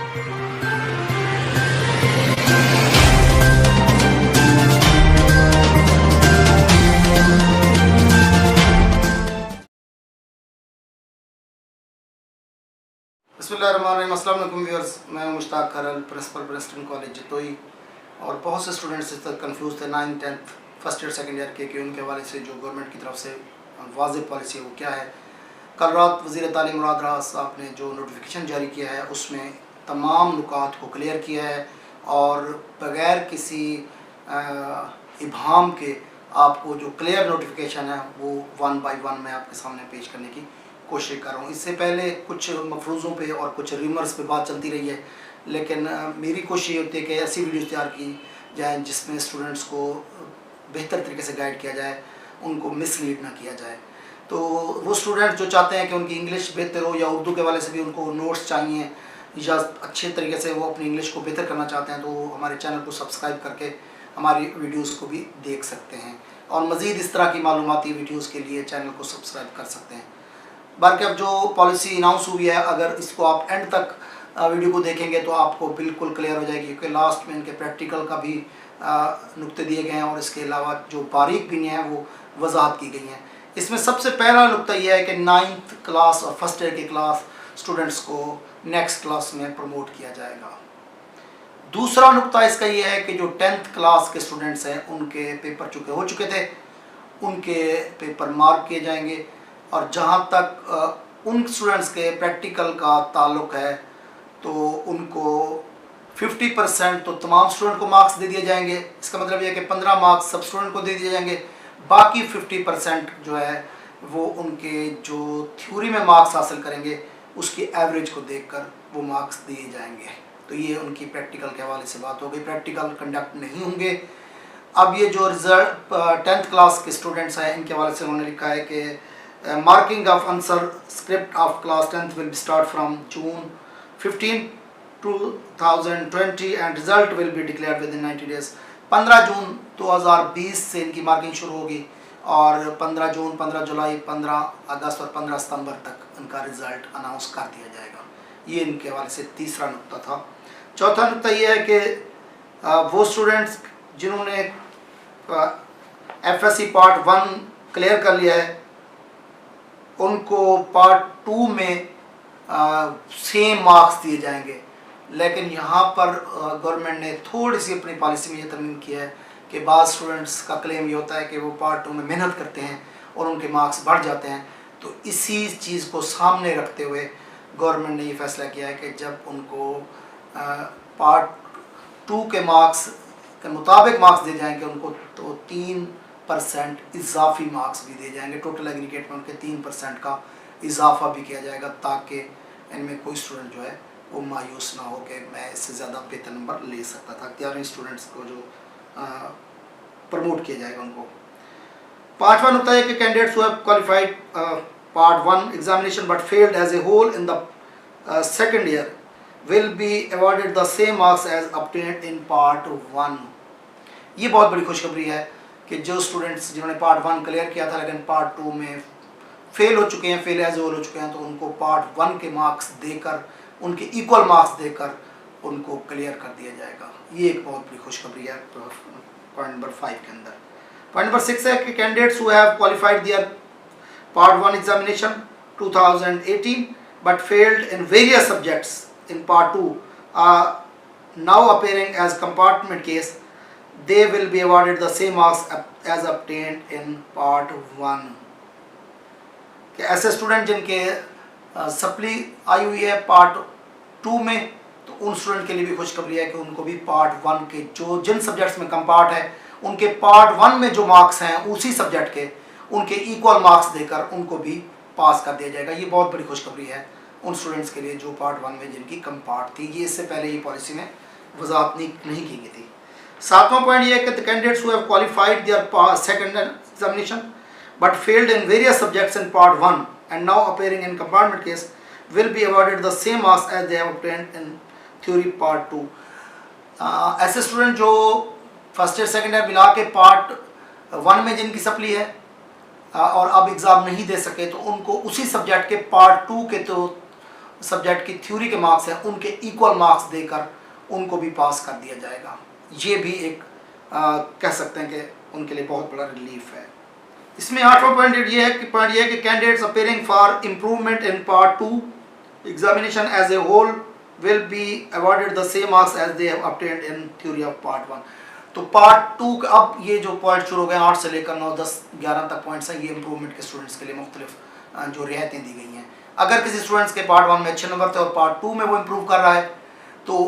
बिस्मिल्लाहिर्रहमानिर्रहीम। अस्सलाम वालेकुम व्यूअर्स, मैं मुश्ताक खरल, प्रिंसिपल प्रेस्टन कॉलेज जतोई। और बहुत से स्टूडेंट्स इस तक कन्फ्यूज़ थे 9th 10th first year second year के कि उनके हवाले से जो गवर्नमेंट की तरफ से वाज़ेह पॉलिसी है वो क्या है। कल रात वज़ीर तालीम मुराद राहत साहब ने जो नोटिफिकेशन जारी किया है उसमें तमाम नुकात को क्लियर किया है और बग़ैर किसी इबहाम के आपको जो क्लियर नोटिफिकेशन है वो 1 बाय 1 मैं आपके सामने पेश करने की कोशिश कर रहा हूँ। इससे पहले कुछ मफरूज़ों पे और कुछ रीमर्स पे बात चलती रही है, लेकिन मेरी कोशिश ये होती है कि ऐसी वीडियोस तैयार की जाए जिसमें स्टूडेंट्स को बेहतर तरीके से गाइड किया जाए, उनको मिसलीड ना किया जाए। तो वो स्टूडेंट जो चाहते हैं कि उनकी इंग्लिश बेहतर हो या उर्दू के वाले से भी उनको नोट्स चाहिए या अच्छे तरीके से वो अपनी इंग्लिश को बेहतर करना चाहते हैं, तो हमारे चैनल को सब्सक्राइब करके हमारी वीडियोस को भी देख सकते हैं और मज़ीद इस तरह की मालूमाती वीडियोस के लिए चैनल को सब्सक्राइब कर सकते हैं। बाकी अब जो पॉलिसी अनाउंस हुई है, अगर इसको आप एंड तक वीडियो को देखेंगे तो आपको बिल्कुल क्लियर हो जाएगी, क्योंकि लास्ट में इनके प्रैक्टिकल का भी नुक्ते दिए गए हैं और इसके अलावा जो बारीक भी हैं वो वजाहत की गई हैं। इसमें सबसे पहला नुक्ता यह है कि 9th क्लास और फर्स्ट ईयर की क्लास स्टूडेंट्स को नेक्स्ट क्लास में प्रमोट किया जाएगा। दूसरा नुक्ता इसका यह है कि जो 10th क्लास के स्टूडेंट्स हैं उनके पेपर चुके हो चुके थे, उनके पेपर मार्क किए जाएंगे और जहाँ तक उन स्टूडेंट्स के प्रैक्टिकल का ताल्लुक़ है तो उनको 50% तो तमाम स्टूडेंट को मार्क्स दे दिए जाएंगे। इसका मतलब यह है कि 15 मार्क्स सब स्टूडेंट को दे दिए जाएंगे, बाकी 50% जो है वो उनके जो थ्योरी में मार्क्स हासिल करेंगे उसकी एवरेज को देखकर वो मार्क्स दिए जाएंगे। तो ये उनकी प्रैक्टिकल के हवाले से बात हो गई। प्रैक्टिकल कंडक्ट नहीं होंगे। अब ये जो रिजल्ट 10th क्लास के स्टूडेंट्स हैं इनके हवाले से उन्होंने लिखा है कि marking of answer script of class 10th will be start from June 15, 2020 and result will be declared within 90 days। 15 जून 2020 से इनकी मार्किंग शुरू होगी और 15 जून, 15 जुलाई, 15 अगस्त और 15 सितंबर तक इनका रिज़ल्ट अनाउंस कर दिया जाएगा। ये इनके हवाले से तीसरा नुक्ता था। चौथा नुक्ता ये है कि वो स्टूडेंट्स जिन्होंने FSC पार्ट 1 क्लियर कर लिया है उनको पार्ट 2 में सेम मार्क्स दिए जाएंगे, लेकिन यहाँ पर गवर्नमेंट ने थोड़ी सी अपनी पॉलिसी में ये तरमीम किया है कि बाज़ स्टूडेंट्स का क्लेम ये होता है कि वो पार्ट 2 में मेहनत करते हैं और उनके मार्क्स बढ़ जाते हैं। तो इसी चीज़ को सामने रखते हुए गवर्नमेंट ने ये फैसला किया है कि जब उनको पार्ट 2 के मार्क्स के मुताबिक मार्क्स दिए जाएंगे उनको तो 3% इजाफी मार्क्स भी दिए जाएंगे। टोटल एग्रीगेट में उनके 3% का इजाफा भी किया जाएगा ताकि इनमें कोई स्टूडेंट जो है वो मायूस ना हो कि मैं इससे ज़्यादा बेहतर नंबर ले सकता था। 11 स्टूडेंट्स को जो प्रमोट किया जाएगा उनको। पांचवा नुकता है कि candidates who have qualified part 1 examination but failed as a whole in the second year will be awarded the same marks as obtained in part 1। ये बहुत बड़ी खुशखबरी है कि जो स्टूडेंट्स जिन्होंने पार्ट 1 क्लियर किया था लेकिन पार्ट 2 में फेल हो चुके हैं, फेल एज होल हो चुके हैं, तो उनको पार्ट 1 के मार्क्स देकर उनके इक्वल मार्क्स देकर उनको क्लियर कर दिया जाएगा। ये एक बहुत बड़ी खुशखबरी है पॉइंट नंबर 5 के अंदर। पॉइंट नंबर 6 है कि candidates who have qualified their part 1 examination 2018 but failed in various subjects in part 2 are now appearing as compartment case, they will be awarded the same marks as obtained in part 1। कि ऐसे student जिनके supply आई हुई है part 2 में, तो उन student के लिए भी खुशखबरी है कि उनको भी पार्ट 1 के जो जिन सब्जेक्ट्स में कंपार्ट है उनके पार्ट 1 में जो मार्क्स हैं उसी सब्जेक्ट के उनके इक्वल मार्क्स देकर उनको भी पास कर दिया जाएगा। ये बहुत बड़ी खुशखबरी है उन स्टूडेंट्स के लिए जो पार्ट 1 में जिनकी कंपार्ट थी। ये इससे पहले ये पॉलिसी में वजाहत नहीं की गई थी। 7वां पॉइंट ये है कि the candidates who have qualified their second examination but failed in various subjects in part 1 and now appearing in compartment case will be awarded the same marks as they have obtained in theory part 2। ऐसे student जो first year second year मिला के part 1 में जिनकी supply है और अब exam नहीं दे सके तो उनको उसी सब्जेक्ट के पार्ट 2 के तो सब्जेक्ट की थ्योरी के मार्क्स हैं उनके इक्वल मार्क्स देकर उनको भी पास कर दिया जाएगा। ये भी एक कह सकते हैं कि उनके लिए बहुत बड़ा रिलीफ है। इसमें 8वां पॉइंट ये है कि candidates appearing for improvement in part 2 examination as a whole will be awarded the same marks as they have obtained in theory of part 1। तो पार्ट 2 का अब ये जो पॉइंट शुरू हो गए 8 से लेकर 9, 10, 11 तक पॉइंट्स हैं, ये इंप्रूवमेंट के स्टूडेंट्स के लिए मुख्तलिफ जो रियायतें दी गई हैं। अगर किसी स्टूडेंट्स के पार्ट 1 में अच्छे नंबर थे और पार्ट 2 में वो इम्प्रूव कर रहा है तो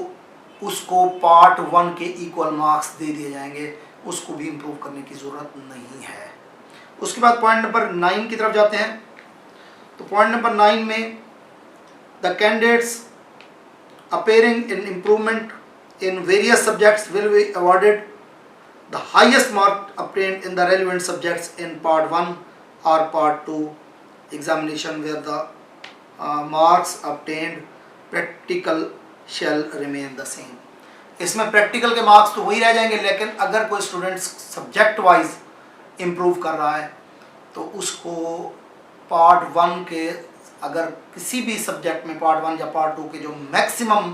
उसको पार्ट 1 के इक्वल मार्क्स दे दिए जाएंगे, उसको भी इम्प्रूव करने की ज़रूरत नहीं है। उसके बाद पॉइंट नंबर 9 की तरफ जाते हैं। तो पॉइंट नंबर 9 में the candidates appearing in improvement in various subjects will be awarded the highest mark obtained in the relevant subjects in part 1 or part 2 examination where the marks obtained practical shall remain the same। इसमें practical के marks तो वही रह जाएंगे, लेकिन अगर कोई student subject wise improve कर रहा है तो उसको पार्ट 1 के अगर किसी भी सब्जेक्ट में पार्ट 1 या पार्ट 2 के जो मैक्सिमम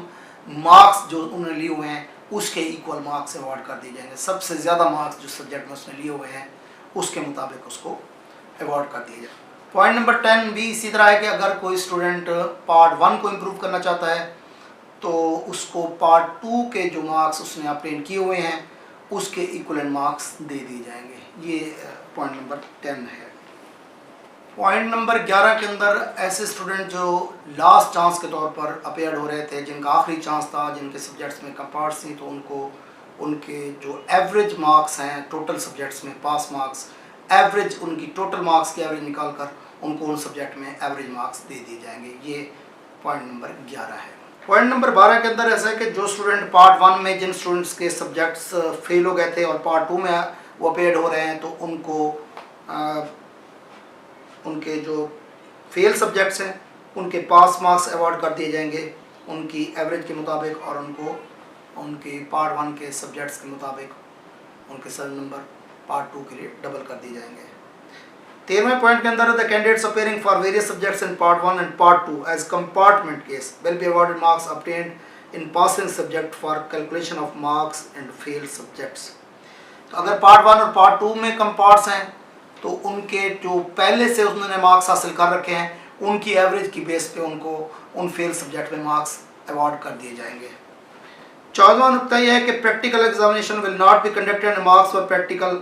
मार्क्स जो उन्होंने लिए हुए हैं उसके इक्वल मार्क्स अवार्ड कर दिए जाएंगे। सबसे ज़्यादा मार्क्स जो सब्जेक्ट में उसने लिए हुए हैं उसके मुताबिक उसको अवार्ड कर दिया जाए। पॉइंट नंबर 10 भी इसी तरह है कि अगर कोई स्टूडेंट पार्ट 1 को इम्प्रूव करना चाहता है तो उसको पार्ट 2 के जो मार्क्स उसने ऑब्टेन किए हुए हैं उसके इक्वलेंट मार्क्स दे दिए जाएंगे। ये पॉइंट नंबर 10 है। पॉइंट नंबर 11 के अंदर ऐसे स्टूडेंट जो लास्ट चांस के तौर पर अपेयर्ड हो रहे थे, जिनका आखिरी चांस था, जिनके सब्जेक्ट्स में कंपार्ट्स थी, तो उनको उनके जो एवरेज मार्क्स हैं टोटल सब्जेक्ट्स में पास मार्क्स, एवरेज उनकी टोटल मार्क्स की एवरेज निकाल कर उनको उन सब्जेक्ट में एवरेज मार्क्स दे दिए जाएंगे। ये पॉइंट नंबर 11 है। पॉइंट नंबर 12 के अंदर ऐसा है कि जो स्टूडेंट पार्ट 1 में जिन स्टूडेंट्स के सब्जेक्ट्स फेल हो गए थे और पार्ट 2 में वो अपेयर्ड हो रहे हैं तो उनको उनके जो फेल सब्जेक्ट्स हैं उनके पास मार्क्स अवार्ड कर दिए जाएंगे उनकी एवरेज के मुताबिक, और उनको उनके पार्ट 1 के सब्जेक्ट्स के मुताबिक उनके सर नंबर पार्ट 2 के लिए डबल कर दिए जाएंगे। 13वें पॉइंट के अंदर the candidates appearing for various subjects in part 1 and part 2 as compartment case will be awarded marks obtained in passing subject for calculation of marks and fail subjects. तो अगर part 1 और part 2 में कंपार्ट्स हैं तो उनके जो पहले से उन्होंने मार्क्स हासिल कर रखे हैं उनकी एवरेज की बेस पे उनको उन फेल सब्जेक्ट में मार्क्स अवार्ड कर दिए जाएंगे। 14वां नुकता यह है कि practical examination will not be conducted and marks for practical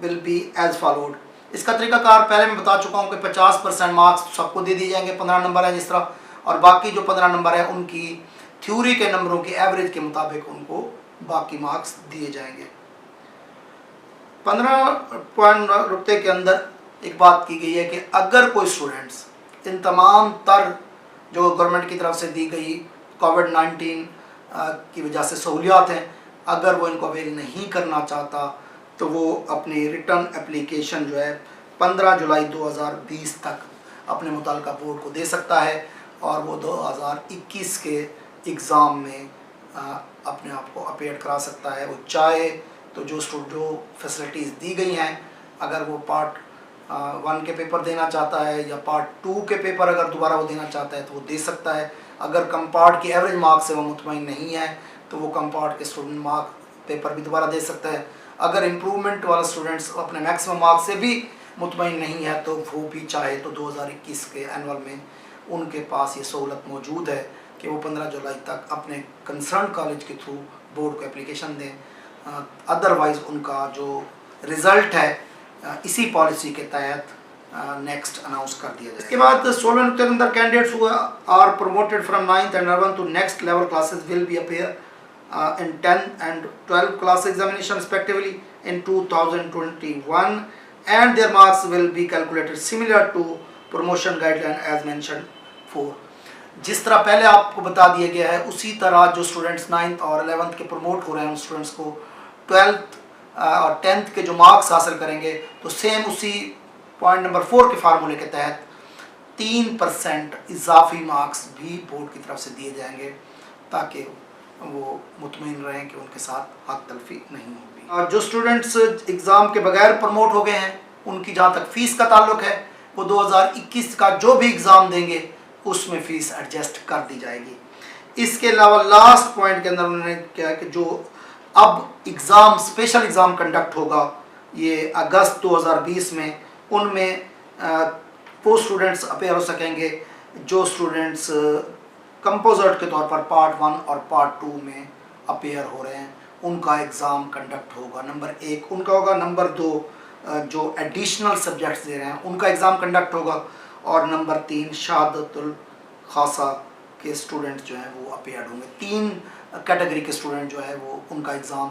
will be as followed. इसका तरीकाकार पहले मैं बता चुका हूँ कि 50% मार्क्स सबको दे दिए जाएंगे, 15 नंबर है जिस तरह, और बाकी जो 15 नंबर है उनकी थ्योरी के नंबरों की एवरेज के मुताबिक उनको बाकी मार्क्स दिए जाएंगे। 15 पॉइंट रुपये के अंदर एक बात की गई है कि अगर कोई स्टूडेंट्स इन तमाम तर जो गवर्नमेंट की तरफ से दी गई कोविड-19 की वजह से सहूलियात हैं, अगर वो इनको अवेल नहीं करना चाहता तो वो अपनी रिटर्न एप्लीकेशन जो है 15 जुलाई 2020 तक अपने मुताल्लिका बोर्ड को दे सकता है और वो 2021 के एग्ज़ाम में अपने आप को अपेयर करा सकता है। वो चाहे तो जो फैसिलिटीज़ दी गई हैं, अगर वो पार्ट 1 के पेपर देना चाहता है या पार्ट 2 के पेपर अगर दोबारा वो देना चाहता है तो वो दे सकता है। अगर कंपार्ट की एवरेज मार्क से वो मुतमईन नहीं है तो वो कंपार्ट के स्टूडेंट मार्क पेपर भी दोबारा दे सकता है। अगर इम्प्रूवमेंट वाला स्टूडेंट्स अपने मैक्सिमम मार्क से भी मुतमईन नहीं है तो वो भी चाहे तो 2021 के एनुअल में उनके पास ये सहूलत मौजूद है कि वो 15 जुलाई तक अपने कंसर्न कॉलेज के थ्रू बोर्ड को एप्लीकेशन दें। अदरवाइज़ उनका जो रिज़ल्ट है इसी पॉलिसी के तहत नेक्स्ट अनाउंस कर दिया जाए। इसके बाद 16वें नुकते के अंदर candidates who are promoted from 9th and 11th to next level classes will be appear in 10th and 12th class examination respectively in 2021 and their marks will be calculated similar to promotion guideline as mentioned for। जिस तरह पहले आपको बता दिया गया है उसी तरह जो स्टूडेंट्स 9th और 11th के प्रमोट हो रहे हैं उन स्टूडेंट्स को 12th और 10th के जो मार्क्स हासिल करेंगे तो सेम उसी पॉइंट नंबर 4 के फार्मूले के तहत 3% इजाफी मार्क्स भी बोर्ड की तरफ से दिए जाएंगे ताकि वो मुतमईन रहें कि उनके साथ हक तलफी नहीं होगी। और जो स्टूडेंट्स एग्ज़ाम के बगैर प्रमोट हो गए हैं उनकी जहाँ तक फ़ीस का ताल्लुक है वो 2021 का जो भी एग्ज़ाम देंगे उसमें फ़ीस एडजस्ट कर दी जाएगी। इसके अलावा लास्ट पॉइंट के अंदर उन्होंने क्या है कि जो अब एग्ज़ाम स्पेशल एग्ज़ाम कंडक्ट होगा ये अगस्त 2020 में, उनमें वो स्टूडेंट्स अपेयर हो सकेंगे जो स्टूडेंट्स कंपोजिट के तौर पर पार्ट 1 और पार्ट 2 में अपेयर हो रहे हैं, उनका एग्ज़ाम कंडक्ट होगा। नंबर 1 उनका होगा, नंबर 2 जो एडिशनल सब्जेक्ट्स दे रहे हैं उनका एग्ज़ाम कंडक्ट होगा, और नंबर 3 शहादतुल खासा के स्टूडेंट जो हैं वो अपेयर्ड होंगे। 3 कैटेगरी के स्टूडेंट जो है वो उनका एग्ज़ाम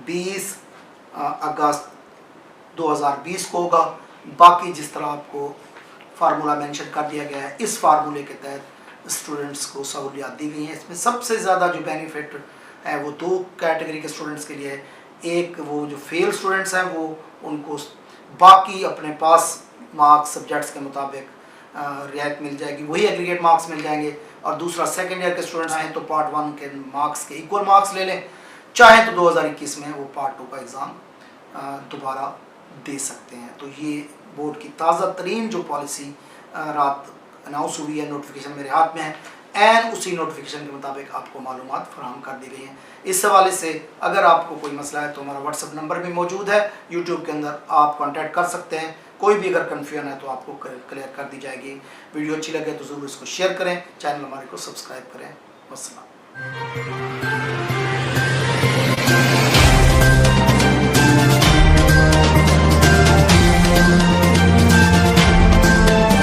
20 अगस्त 2020 को होगा। बाकी जिस तरह आपको फार्मूला मेंशन कर दिया गया है, इस फार्मूले के तहत स्टूडेंट्स को सहूलियात दी गई हैं। इसमें सबसे ज़्यादा जो बेनिफिट है वो 2 कैटेगरी के स्टूडेंट्स के लिए है। एक वो जो फेल स्टूडेंट्स हैं वो उनको बाकी अपने पास मार्क्स सब्जेक्ट्स के मुताबिक रियायत मिल जाएगी, वही एग्रीगेट मार्क्स मिल जाएंगे। और दूसरा सेकेंड ईयर के स्टूडेंट्स हैं तो पार्ट 1 के मार्क्स के इक्वल मार्क्स ले लें, चाहे तो 2021 में वो पार्ट 2 का एग्ज़ाम दोबारा दे सकते हैं। तो ये बोर्ड की ताज़ा तरीन जो पॉलिसी रात अनाउंस हुई है, नोटिफिकेशन मेरे हाथ में है, एंड उसी नोटिफिकेशन के मुताबिक आपको मालूमात फराहम कर दी गई हैं। इस हवाले से अगर आपको कोई मसला है तो हमारा व्हाट्सअप नंबर भी मौजूद है, यूट्यूब के अंदर आप कांटेक्ट कर सकते हैं। कोई भी अगर कन्फ्यूजन है तो आपको क्लियर कर दी जाएगी। वीडियो अच्छी लगे तो ज़रूर इसको शेयर करें, चैनल हमारे को सब्सक्राइब करें। वस्सलाम।